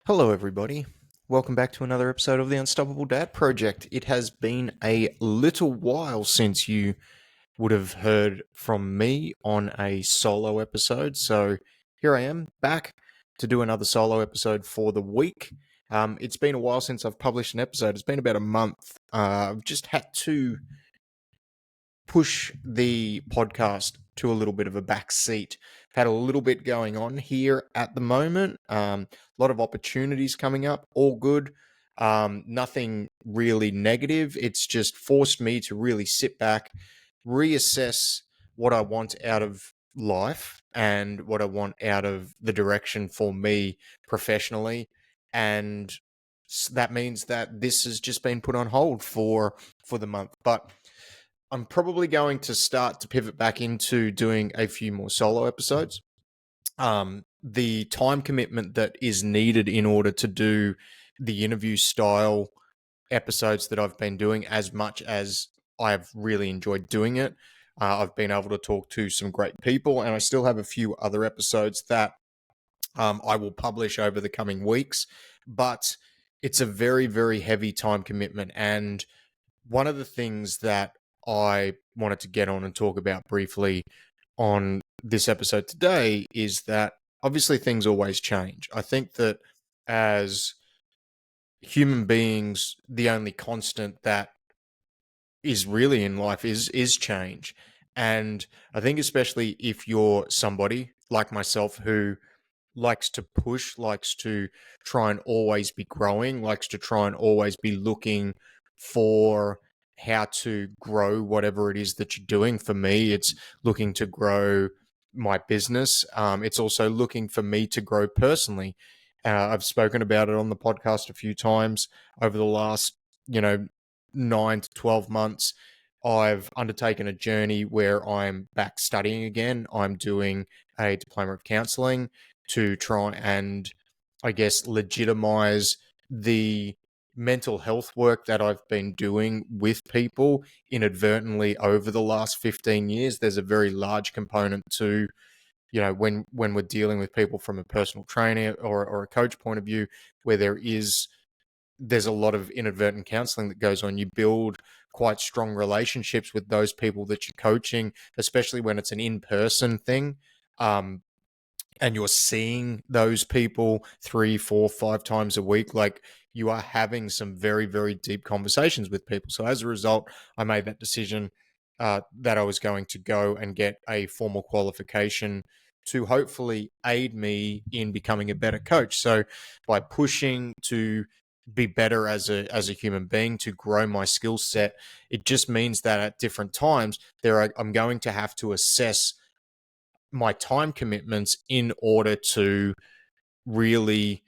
Hello, everybody. Welcome back to another episode of the Unstoppable Dad Project. It has been a little while since you would have heard from me on a solo episode. So here I am back to do another solo episode for the week. It's been a while since I've published an episode. It's been about a month. I've just had to push the podcast to a little bit of a back seat. Had a little bit going on here at the moment. A lot of opportunities coming up, all good. Nothing really negative. It's just forced me to really sit back, reassess what I want out of life and what I want out of the direction for me professionally. And that means that this has just been put on hold for the month. But I'm probably going to start to pivot back into doing a few more solo episodes. The time commitment that is needed in order to do the interview style episodes that I've been doing, as much as I've really enjoyed doing it, I've been able to talk to some great people, and I still have a few other episodes that I will publish over the coming weeks. But it's a very, very heavy time commitment. And one of the things that I wanted to get on and talk about briefly on this episode today is that obviously things always change. I think that as human beings, the only constant that is really in life is change. And I think especially if you're somebody like myself who likes to push, likes to try and always be growing, likes to try and always be looking for how to grow whatever it is that you're doing. For me, it's looking to grow my business. It's also looking for me to grow personally. I've spoken about it on the podcast a few times over the last, 9 to 12 months. I've undertaken a journey where I'm back studying again. I'm doing a diploma of counseling to try and, I guess, legitimize the mental health work that I've been doing with people inadvertently over the last 15 years. There's a very large component to, when we're dealing with people from a personal trainer or a coach point of view, where there's a lot of inadvertent counseling that goes on. You build quite strong relationships with those people that you're coaching, especially when it's an in-person thing. And you're seeing those people 3, 4, 5 times a week. Like, you are having some very, very deep conversations with people. So as a result, I made that decision that I was going to go and get a formal qualification to hopefully aid me in becoming a better coach. So by pushing to be better as a human being, to grow my skill set, it just means that at different times I'm going to have to assess my time commitments in order to really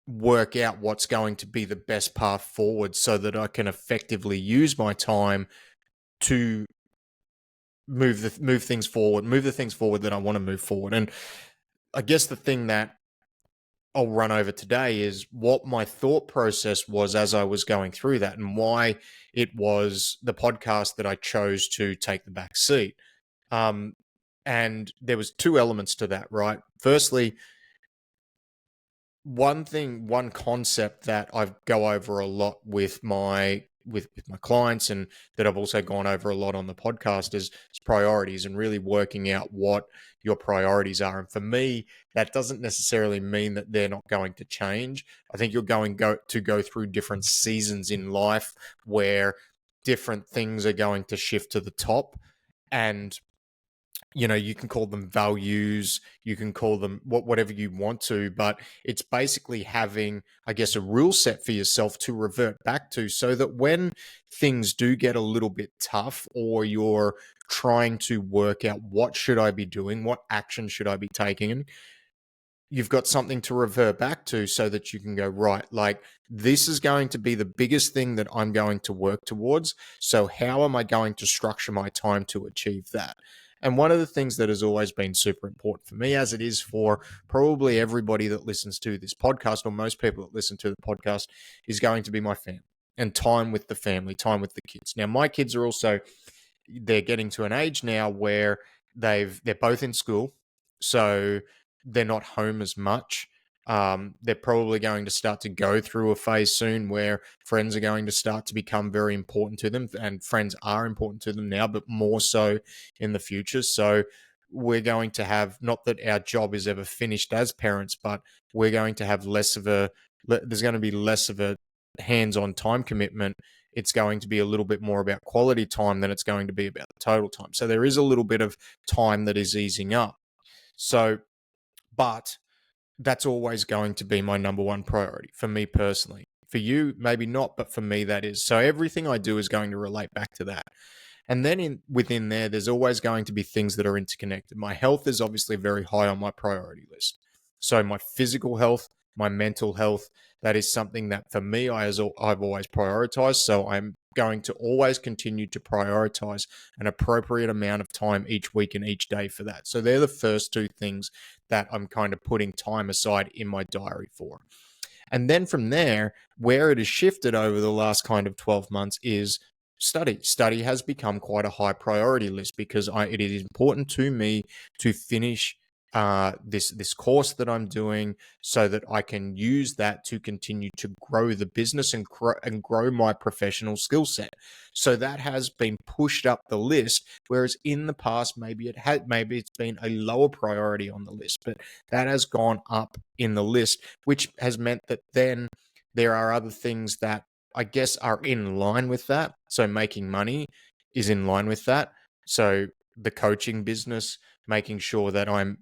work out what's going to be the best path forward so that I can effectively use my time to move the things forward that I want to move forward. And I guess the thing that I'll run over today is what my thought process was as I was going through that, and why it was the podcast that I chose to take the back seat. And there was two elements to that, right? Firstly, one concept that I go over a lot with my clients, and that I've also gone over a lot on the podcast, is priorities, and really working out what your priorities are. And for me, that doesn't necessarily mean that they're not going to change. I think you're going to go through different seasons in life where different things are going to shift to the top. And you can call them values, you can call them whatever you want to, but it's basically having, I guess, a rule set for yourself to revert back to, so that when things do get a little bit tough, or you're trying to work out what should I be doing, what action should I be taking, you've got something to revert back to, so that you can go, right, like, this is going to be the biggest thing that I'm going to work towards. So how am I going to structure my time to achieve that? And one of the things that has always been super important for me, as it is for probably everybody that listens to this podcast, or most people that listen to the podcast, is going to be my family, and time with the family, time with the kids. Now, my kids are also, they're getting to an age now where they're both in school, so they're not home as much. They're probably going to start to go through a phase soon where friends are going to start to become very important to them, and friends are important to them now, but more so in the future. So we're going to have, not that our job is ever finished as parents, but we're going to have there's going to be less of a hands-on time commitment. It's going to be a little bit more about quality time than it's going to be about the total time. So there is a little bit of time that is easing up. So, but that's always going to be my number one priority for me personally. For you, maybe not, but for me, that is. So everything I do is going to relate back to that. And then within there, there's always going to be things that are interconnected. My health is obviously very high on my priority list. So my physical health, my mental health, that is something that for me, I've always prioritized. So I'm going to always continue to prioritize an appropriate amount of time each week and each day for that. So they're the first two things that I'm kind of putting time aside in my diary for. And then from there, where it has shifted over the last kind of 12 months is study. Study has become quite a high priority list because it is important to me to finish this course that I'm doing so that I can use that to continue to grow the business and grow my professional skill set. So that has been pushed up the list, whereas in the past maybe it's been a lower priority on the list, but that has gone up in the list, which has meant that then there are other things that I guess are in line with that. So making money is in line with that. So the coaching business, making sure that I'm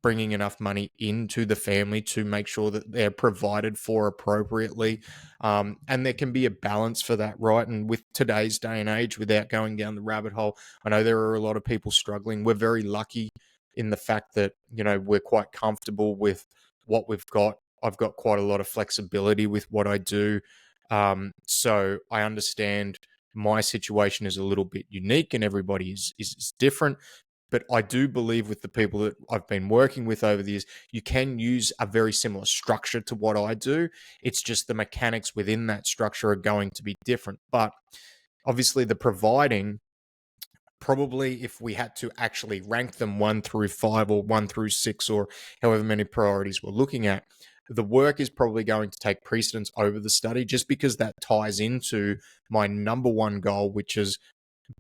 bringing enough money into the family to make sure that they're provided for appropriately. And there can be a balance for that, right? And with today's day and age, without going down the rabbit hole, I know there are a lot of people struggling. We're very lucky in the fact that, we're quite comfortable with what we've got. I've got quite a lot of flexibility with what I do. So I understand my situation is a little bit unique and everybody is different. But I do believe with the people that I've been working with over the years, you can use a very similar structure to what I do. It's just the mechanics within that structure are going to be different. But obviously, the providing, probably if we had to actually rank them 1 through 5 or 1 through 6 or however many priorities we're looking at, the work is probably going to take precedence over the study just because that ties into my number one goal, which is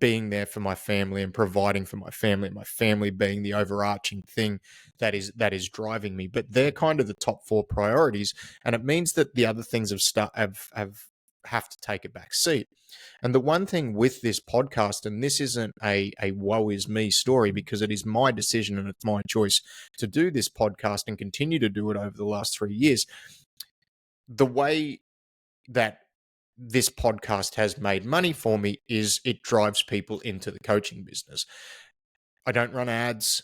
being there for my family and providing for my family being the overarching thing that is driving me. But they're kind of the top 4 priorities, and it means that the other things have to take a back seat. And the one thing with this podcast, and this isn't a woe is me story because it is my decision and it's my choice to do this podcast and continue to do it over the last 3 years. The way that this podcast has made money for me is it drives people into the coaching business. I don't run ads.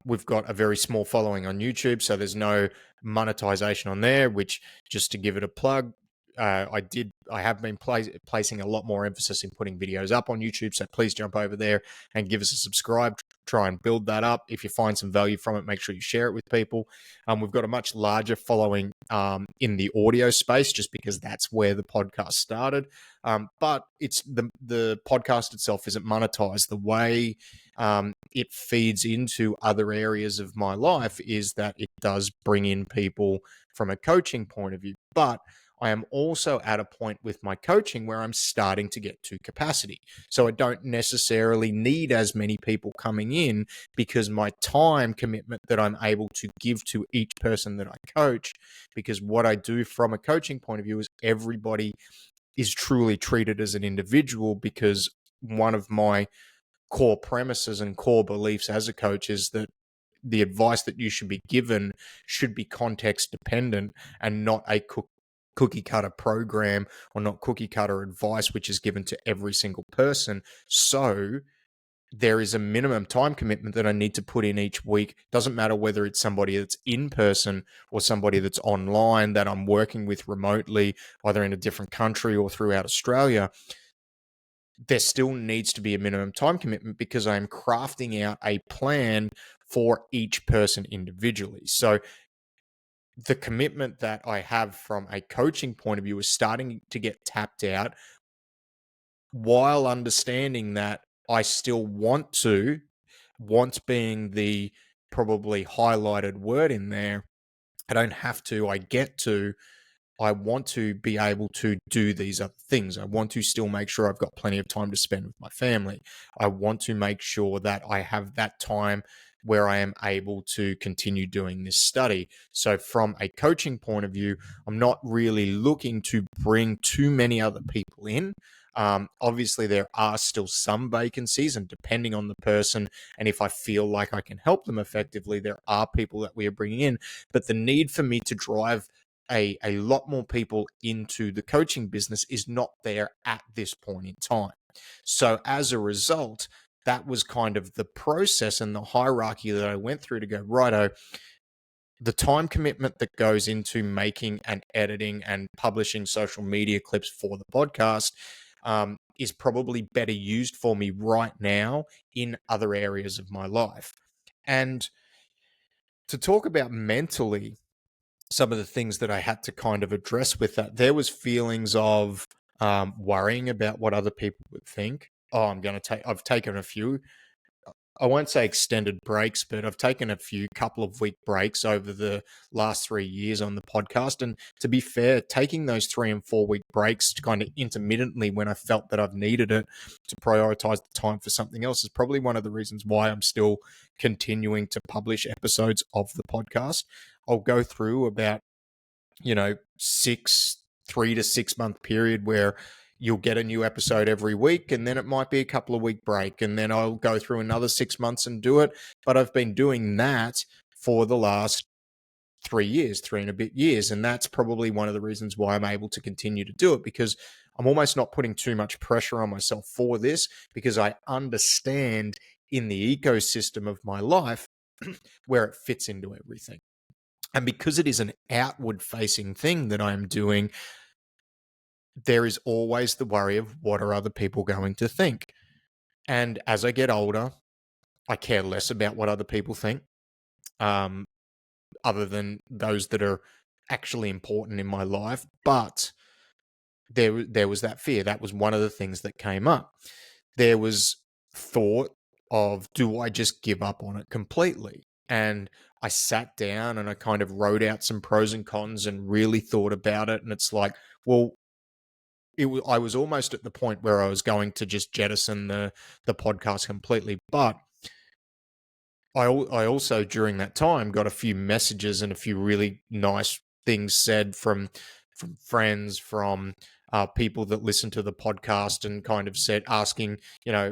We've got a very small following on YouTube, so there's no monetization on there, which, just to give it a plug, I have been placing a lot more emphasis in putting videos up on YouTube, so please jump over there and give us a subscribe. Try and build that up. If you find some value from it, make sure you share it with people. We've got a much larger following in the audio space, just because that's where the podcast started. But it's the podcast itself isn't monetized. The way it feeds into other areas of my life is that it does bring in people from a coaching point of view. But I am also at a point with my coaching where I'm starting to get to capacity. So I don't necessarily need as many people coming in because my time commitment that I'm able to give to each person that I coach, because what I do from a coaching point of view is everybody is truly treated as an individual, because one of my core premises and core beliefs as a coach is that the advice that you should be given should be context dependent and not a cookie cutter program, or not cookie cutter advice which is given to every single person. So there is a minimum time commitment that I need to put in each week. Doesn't matter whether it's somebody that's in person or somebody that's online that I'm working with remotely, either in a different country or throughout Australia. There still needs to be a minimum time commitment because I'm crafting out a plan for each person individually. So the commitment that I have from a coaching point of view is starting to get tapped out, while understanding that I still want being the probably highlighted word in there, I don't have to, I get to. I want to be able to do these other things. I want to still make sure I've got plenty of time to spend with my family. I want to make sure that I have that time where I am able to continue doing this study. So, from a coaching point of view, I'm not really looking to bring too many other people in. Obviously, there are still some vacancies, and depending on the person, and if I feel like I can help them effectively, there are people that we are bringing in. But the need for me to drive a lot more people into the coaching business is not there at this point in time. So as a result, that was kind of the process and the hierarchy that I went through to go, righto, the time commitment that goes into making and editing and publishing social media clips for the podcast is probably better used for me right now in other areas of my life. And to talk about mentally, some of the things that I had to kind of address with that, there was feelings of worrying about what other people would think. Oh, I've taken a few, I won't say extended breaks, but I've taken a few couple of week breaks over the last 3 years on the podcast. And to be fair, taking those 3 and 4 week breaks kind of intermittently when I felt that I've needed it to prioritize the time for something else is probably one of the reasons why I'm still continuing to publish episodes of the podcast. I'll go through about, 3 to 6 month period where you'll get a new episode every week, and then it might be a couple of week break, and then I'll go through another 6 months and do it. But I've been doing that for the last 3 years, 3 and a bit years. And that's probably one of the reasons why I'm able to continue to do it, because I'm almost not putting too much pressure on myself for this, because I understand in the ecosystem of my life where it fits into everything. And because it is an outward facing thing that I'm doing, there is always the worry of what are other people going to think. And as I get older, I care less about what other people think, um, other than those that are actually important in my life. But there was that fear. That was one of the things that came up. There was thought of, do I just give up on it completely? And I sat down and I kind of wrote out some pros and cons and really thought about it. And it's like, well, I was almost at the point where I was going to just jettison the podcast completely. But I also during that time got a few messages and a few really nice things said from friends, from people that listen to the podcast, and kind of said, asking,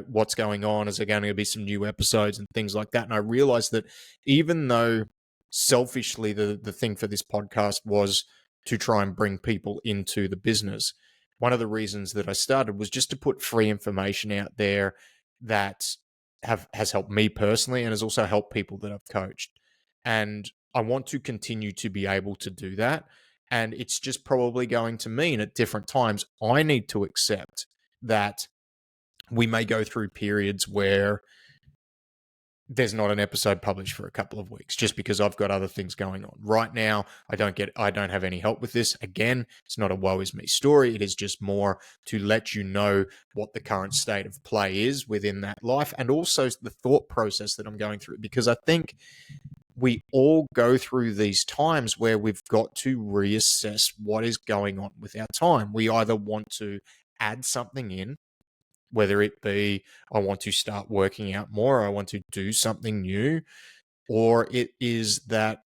what's going on? Is there going to be some new episodes and things like that? And I realized that even though selfishly the thing for this podcast was to try and bring people into the business, one of the reasons that I started was just to put free information out there that has helped me personally and has also helped people that I've coached. And I want to continue to be able to do that. And it's just probably going to mean at different times, I need to accept that we may go through periods where there's not an episode published for a couple of weeks just because I've got other things going on. Right now, I don't have any help with this. Again, it's not a woe is me story. It is just more to let you know what the current state of play is within that life, and also the thought process that I'm going through, because I think we all go through these times where we've got to reassess what is going on with our time. We either want to add something in, whether it be I want to start working out more, or I want to do something new, or it is that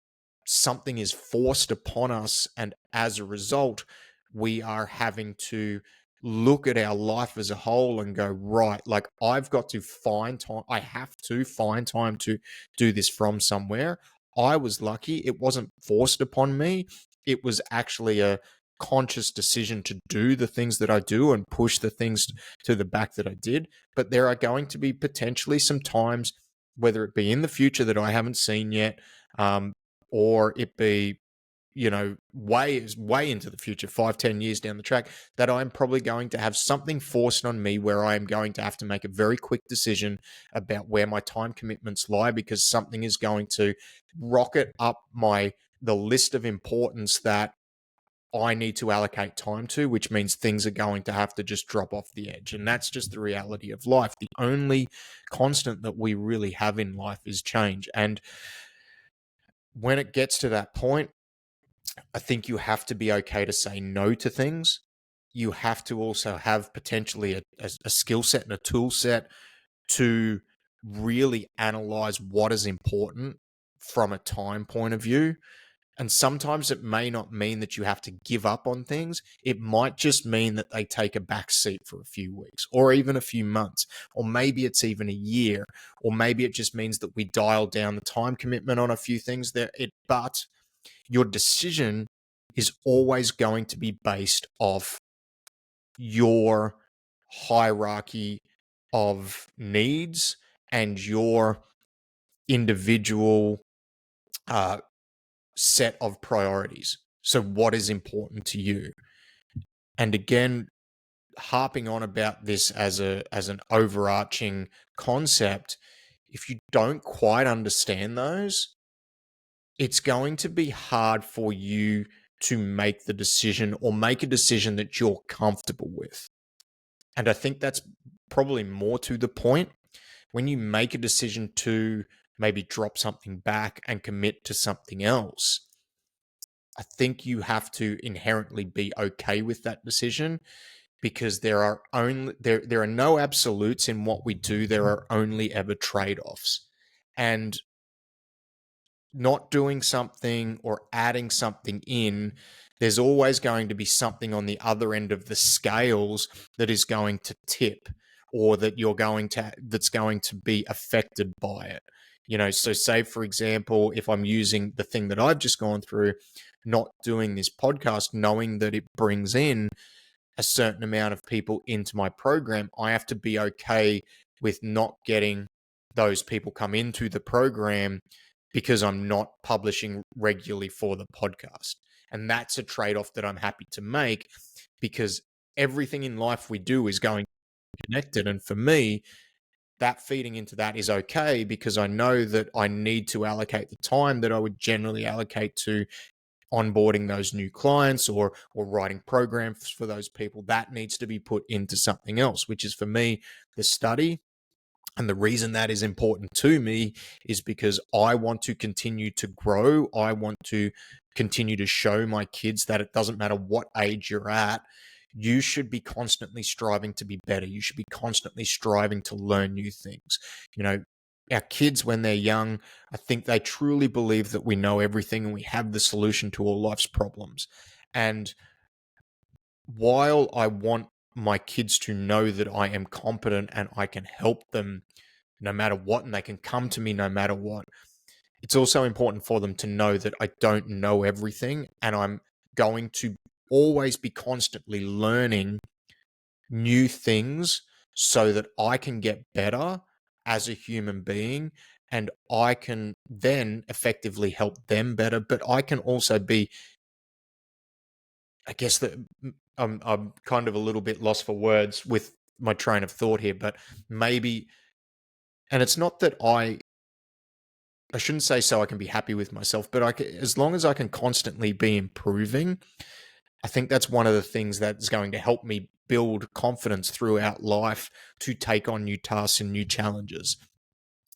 something is forced upon us, and as a result, we are having to look at our life as a whole and go, right, like I've got to find time. I have to find time to do this from somewhere. I was lucky. It wasn't forced upon me. It was actually a conscious decision to do the things that I do and push the things to the back that I did. But there are going to be potentially some times, whether it be in the future that I haven't seen yet, or it be, way into the future, 5-10 years down the track, that I'm probably going to have something forced on me where I am going to have to make a very quick decision about where my time commitments lie, because something is going to rocket up the list of importance that I need to allocate time to, which means things are going to have to just drop off the edge. And that's just the reality of life. The only constant that we really have in life is change. And when it gets to that point, I think you have to be okay to say no to things. You have to also have potentially a skill set and a tool set to really analyze what is important from a time point of view. And sometimes it may not mean that you have to give up on things. It might just mean that they take a back seat for a few weeks or even a few months, or maybe it's even a year, or maybe it just means that we dial down the time commitment on a few things there. But your decision is always going to be based off your hierarchy of needs and your individual set of priorities. So, what is important to you? And again, harping on about this as an overarching concept, if you don't quite understand those, it's going to be hard for you to make the decision or make a decision that you're comfortable with. And I think that's probably more to the point. When you make a decision to maybe drop something back and commit to something else, I think you have to inherently be okay with that decision, because there are no absolutes in what we do. There are only ever trade-offs. And not doing something or adding something in, there's always going to be something on the other end of the scales that is going to tip, or that's going to be affected by it. So say, for example, if I'm using the thing that I've just gone through, not doing this podcast, knowing that it brings in a certain amount of people into my program, I have to be okay with not getting those people come into the program because I'm not publishing regularly for the podcast. And that's a trade-off that I'm happy to make, because everything in life we do is going to be connected. And for me, that feeding into that is okay, because I know that I need to allocate the time that I would generally allocate to onboarding those new clients or writing programs for those people. That needs to be put into something else, which is, for me, the study. And the reason that is important to me is because I want to continue to grow. I want to continue to show my kids that it doesn't matter what age you're at, you should be constantly striving to be better. You should be constantly striving to learn new things. Our kids, when they're young, I think they truly believe that we know everything and we have the solution to all life's problems. And while I want my kids to know that I am competent and I can help them no matter what, and they can come to me no matter what, it's also important for them to know that I don't know everything, and I'm going to always be constantly learning new things so that I can get better as a human being, and I can then effectively help them better. But I can also be, I guess that I'm kind of a little bit lost for words with my train of thought here, but maybe, and it's not that I shouldn't say so I can be happy with myself, but as long as I can constantly be improving, I think that's one of the things that's going to help me build confidence throughout life to take on new tasks and new challenges.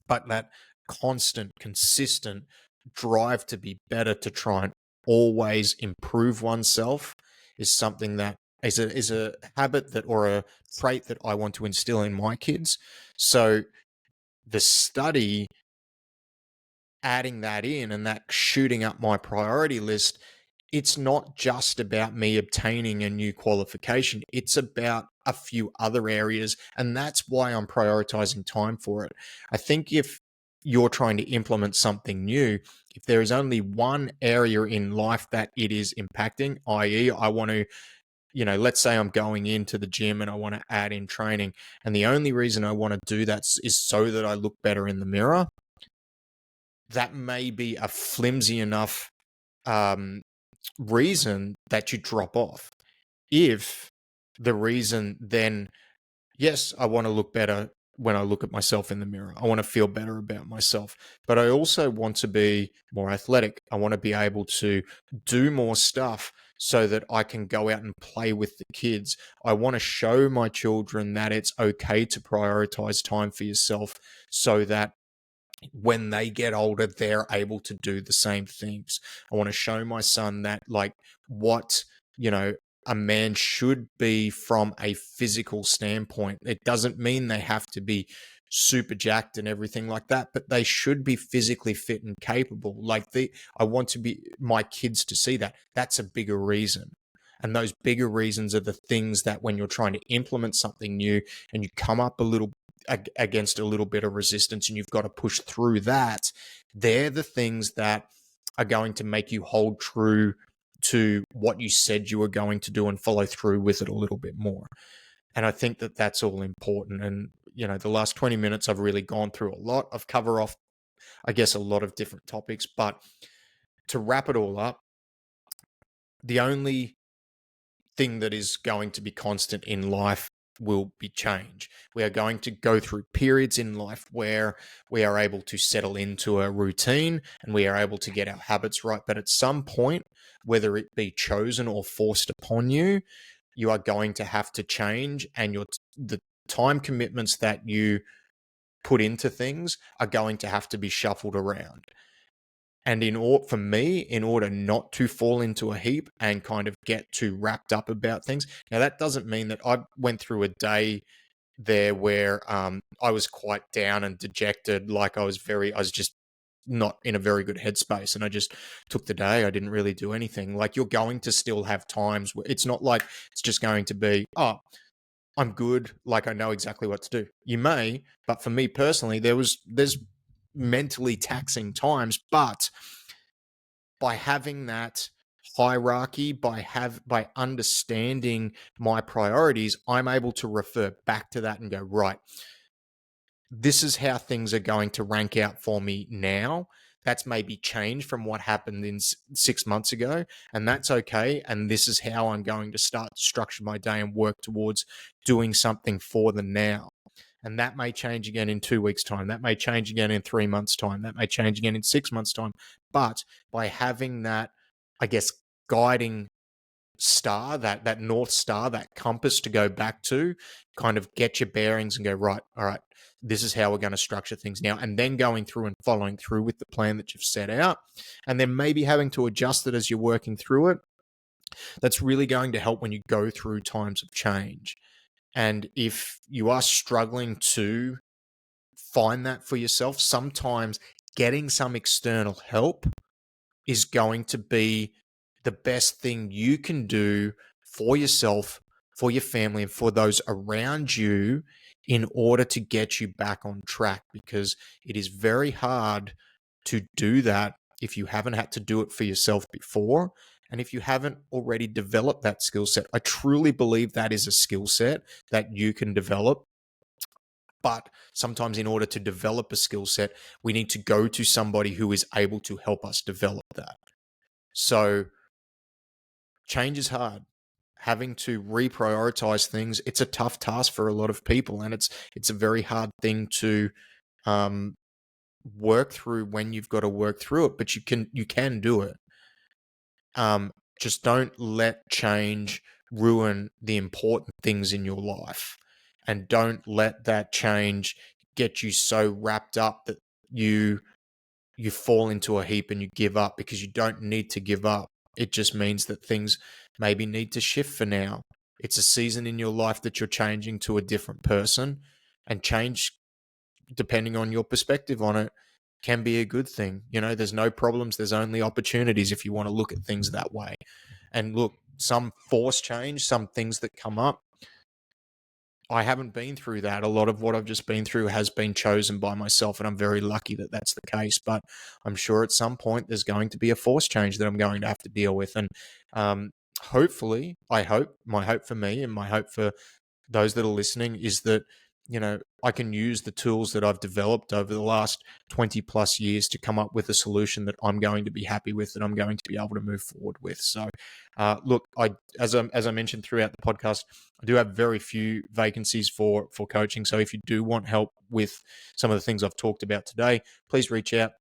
But that constant, consistent drive to be better, to try and always improve oneself, is something that is a habit that, or a trait that I want to instill in my kids. So the study, adding that in and that shooting up my priority list, it's not just about me obtaining a new qualification. It's about a few other areas. And that's why I'm prioritizing time for it. I think if you're trying to implement something new, if there is only one area in life that it is impacting, i.e., I want to, let's say I'm going into the gym and I want to add in training, and the only reason I want to do that is so that I look better in the mirror, that may be a flimsy enough reason that you drop off. If the reason then, yes, I want to look better when I look at myself in the mirror. I want to feel better about myself, but I also want to be more athletic. I want to be able to do more stuff so that I can go out and play with the kids. I want to show my children that it's okay to prioritize time for yourself, so that when they get older, they're able to do the same things. I want to show my son that, like, what, you know, a man should be from a physical standpoint. It doesn't mean they have to be super jacked and everything like that, but they should be physically fit and capable. I want to be my kids to see that. That's a bigger reason. And those bigger reasons are the things that when you're trying to implement something new and you come up against a little bit of resistance and you've got to push through that, they're the things that are going to make you hold true to what you said you were going to do and follow through with it a little bit more. And I think that that's all important. And, the last 20 minutes, I've really gone through a lot. I've covered off, I guess, a lot of different topics. But to wrap it all up, the only thing that is going to be constant in life will be change. We are going to go through periods in life where we are able to settle into a routine and we are able to get our habits right. But at some point, whether it be chosen or forced upon you, you are going to have to change, and the time commitments that you put into things are going to have to be shuffled around. And for me, in order not to fall into a heap and kind of get too wrapped up about things, now that doesn't mean that I went through a day there where I was quite down and dejected. Like I was just not in a very good headspace, and I just took the day. I didn't really do anything. Like, you're going to still have times where it's not like it's just going to be, oh, I'm good, like I know exactly what to do. You may, but for me personally, there's mentally taxing times, but by having that hierarchy, by understanding my priorities, I'm able to refer back to that and go, right, this is how things are going to rank out for me now. That's maybe changed from what happened in 6 months ago, and that's okay. And this is how I'm going to start to structure my day and work towards doing something for the now. And that may change again in 2 weeks' time. That may change again in 3 months' time. That may change again in 6 months' time. But by having that, I guess, guiding star, that North Star, that compass to go back to, kind of get your bearings and go, right, all right, this is how we're going to structure things now. And then going through and following through with the plan that you've set out. And then maybe having to adjust it as you're working through it. That's really going to help when you go through times of change. And if you are struggling to find that for yourself, sometimes getting some external help is going to be the best thing you can do for yourself, for your family, and for those around you in order to get you back on track, because it is very hard to do that if you haven't had to do it for yourself before. And if you haven't already developed that skill set, I truly believe that is a skill set that you can develop. But sometimes in order to develop a skill set, we need to go to somebody who is able to help us develop that. So change is hard. Having to reprioritize things, it's a tough task for a lot of people, and it's a very hard thing to work through when you've got to work through it. But you can do it. Just don't let change ruin the important things in your life, and don't let that change get you so wrapped up that you fall into a heap and you give up, because you don't need to give up. It just means that things maybe need to shift for now. It's a season in your life that you're changing to a different person, and change, depending on your perspective on it, can be a good thing. There's no problems, there's only opportunities if you want to look at things that way. And look, some force change, some things that come up, I haven't been through that. A lot of what I've just been through has been chosen by myself, and I'm very lucky that that's the case. But I'm sure at some point there's going to be a force change that I'm going to have to deal with. And hopefully, my hope for me and my hope for those that are listening is that, I can use the tools that I've developed over the last 20 plus years to come up with a solution that I'm going to be happy with, that I'm going to be able to move forward with. So, look, as I mentioned throughout the podcast, I do have very few vacancies for coaching. So if you do want help with some of the things I've talked about today, please reach out.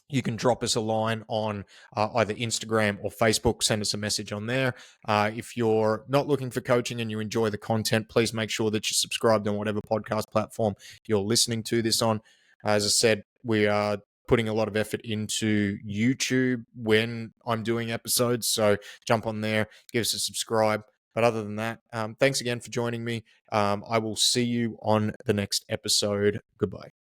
You can drop us a line on either Instagram or Facebook. Send us a message on there. If you're not looking for coaching and you enjoy the content, please make sure that you're subscribed on whatever podcast platform you're listening to this on. As I said, We are putting a lot of effort into YouTube when I'm doing episodes. So jump on there, give us a subscribe. But other than that, thanks again for joining me. I will see you on the next episode. Goodbye.